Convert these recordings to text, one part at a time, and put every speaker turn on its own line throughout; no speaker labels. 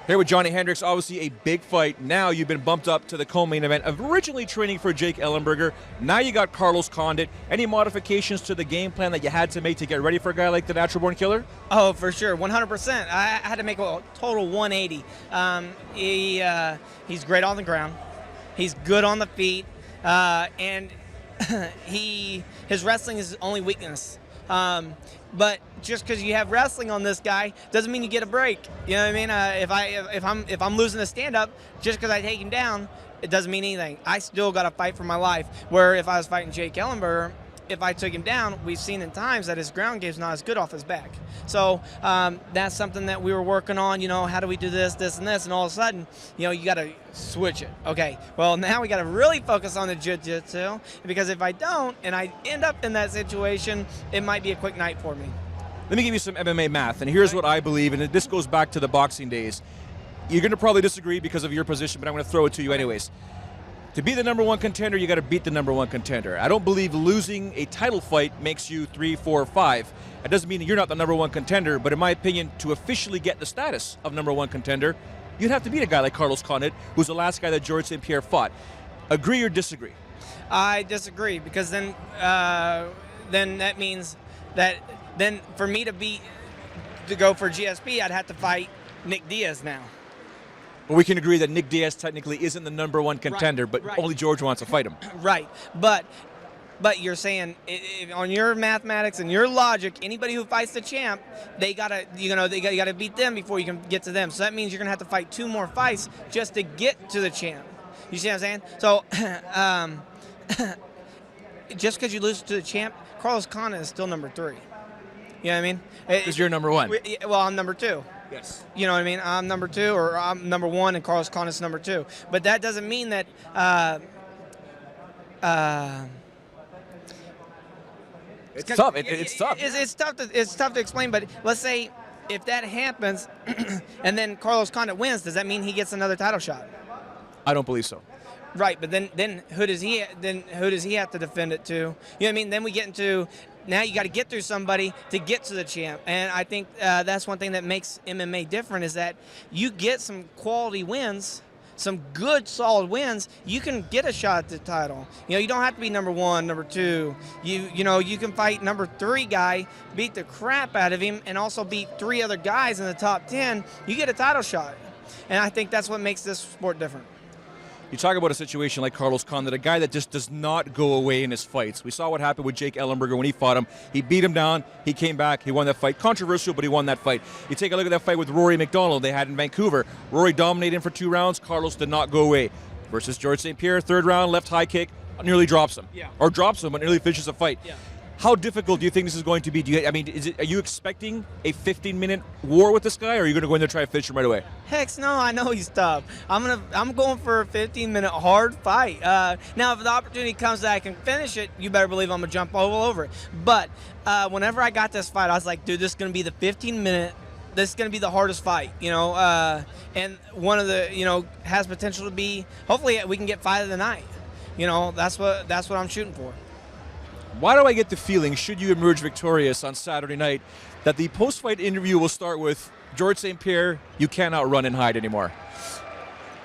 Here with Johny Hendricks, obviously a big fight. Now you've been bumped up to the co-main event. Originally training for Jake Ellenberger. Now you got Carlos Condit. Any modifications to the game plan that you had to make to get ready for a guy like the Natural Born Killer?
Oh, for sure, 100%. I had to make a total 180. He's great on the ground. He's good on the feet, and his wrestling is his only weakness. But just because you have wrestling on this guy doesn't mean you get a break. You know what I mean? If I'm losing a stand-up just because I take him down, it doesn't mean anything. I still got to fight for my life. Where if I was fighting Jake Ellenberger, if I took him down, we've seen in times that his ground game's not as good off his back. So that's something that we were working on. You know, how do we do this, and this, and all of a sudden, you know, you got to switch it. Okay, well now we got to really focus on the jiu-jitsu, because if I don't and I end up in that situation, it might be a quick night for me.
Let me give you some MMA math, and here's what I believe, and this goes back to the boxing days. You're going to probably disagree because of your position, but I'm going to throw it to you anyways. To be the number one contender, you got to beat the number one contender. I don't believe losing a title fight makes you 3, 4, 5. It doesn't mean that you're not the number one contender, but in my opinion, to officially get the status of number one contender, you'd have to beat a guy like Carlos Condit, who's the last guy that George St Pierre fought. Agree or disagree?
I disagree, because then that means that then for me to go for GSP, I'd have to fight Nick Diaz now.
Well, we can agree that Nick Diaz technically isn't the number one contender, but only George wants to fight him.
Right, but you're saying on your mathematics and your logic, anybody who fights the champ, they gotta beat them before you can get to them. So that means you're gonna have to fight 2 more fights just to get to the champ. You see what I'm saying? So just because you lose to the champ, Carlos Condit is still number 3. You know what I mean?
Because you're number 1.
Well, I'm number 2.
Yes.
You know what I mean? I'm number 2, or I'm number 1, and Carlos Condit's number 2. But that doesn't mean that.
It's tough. It's tough.
It's tough to explain. But let's say if that happens, and then Carlos Condit wins, does that mean he gets another title shot?
I don't believe so.
Right, but then who does he have to defend it to? You know what I mean? Then we get into, now you got to get through somebody to get to the champ, and I think that's one thing that makes MMA different, is that you get some quality wins, some good solid wins, you can get a shot at the title. You know, you don't have to be number 1, number 2. You know, you can fight number 3 guy, beat the crap out of him, and also beat 3 other guys in the top 10. You get a title shot, and I think that's what makes this sport different.
You talk about a situation like Carlos Condit, a guy that just does not go away in his fights. We saw what happened with Jake Ellenberger when he fought him. He beat him down. He came back. He won that fight. Controversial, but he won that fight. You take a look at that fight with Rory McDonald they had in Vancouver. Rory dominated him for 2 rounds. Carlos did not go away. Versus George St Pierre, 3rd round, left high kick, nearly drops him.
Yeah.
Or drops him, but nearly finishes the fight.
Yeah.
How difficult do you think this is going to be? Are you expecting a 15-minute war with this guy, or are you going to go in there and try to finish him right away?
Heck no, I know he's tough. I'm going for a 15-minute hard fight. Now, if the opportunity comes that I can finish it, you better believe I'm going to jump all over it. But whenever I got this fight, I was like, dude, this is going to be the 15-minute. This is going to be the hardest fight, you know. And one of the, you know, has potential to be, hopefully we can get fight of the night. You know, that's what I'm shooting for.
Why do I get the feeling, should you emerge victorious on Saturday night, that the post-fight interview will start with, George St Pierre, you cannot run and hide anymore?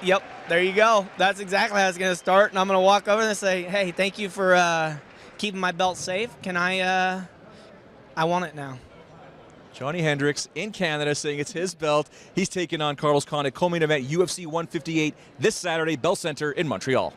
Yep, there you go. That's exactly how it's going to start. And I'm going to walk over and say, hey, thank you for keeping my belt safe. Can I want it now.
Johny Hendricks in Canada saying it's his belt. He's taking on Carlos Condit, co-main event UFC 158 this Saturday, Bell Center in Montreal.